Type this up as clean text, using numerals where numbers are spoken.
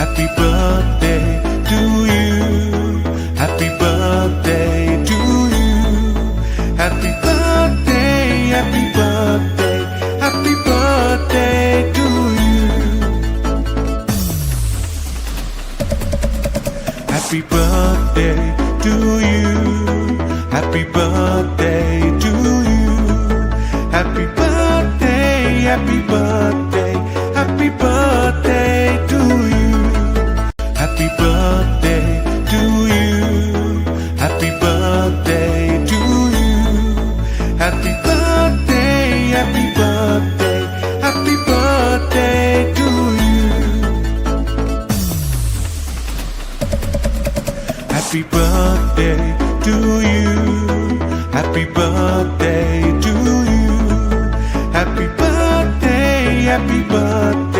Happy birthday to you. Happy birthday to you. Happy birthday, happy birthday, happy birthday to you. Happy birthday to you. Happy birthday to you. Happy birthday, happy birthday, happy birthday to you. Happy birthday to you. Happy birthday to you. Happy birthday, happy birthday, happy birthday to you. Happy birthday to you. Happy birthday to you. Happy birthday, happy birthday.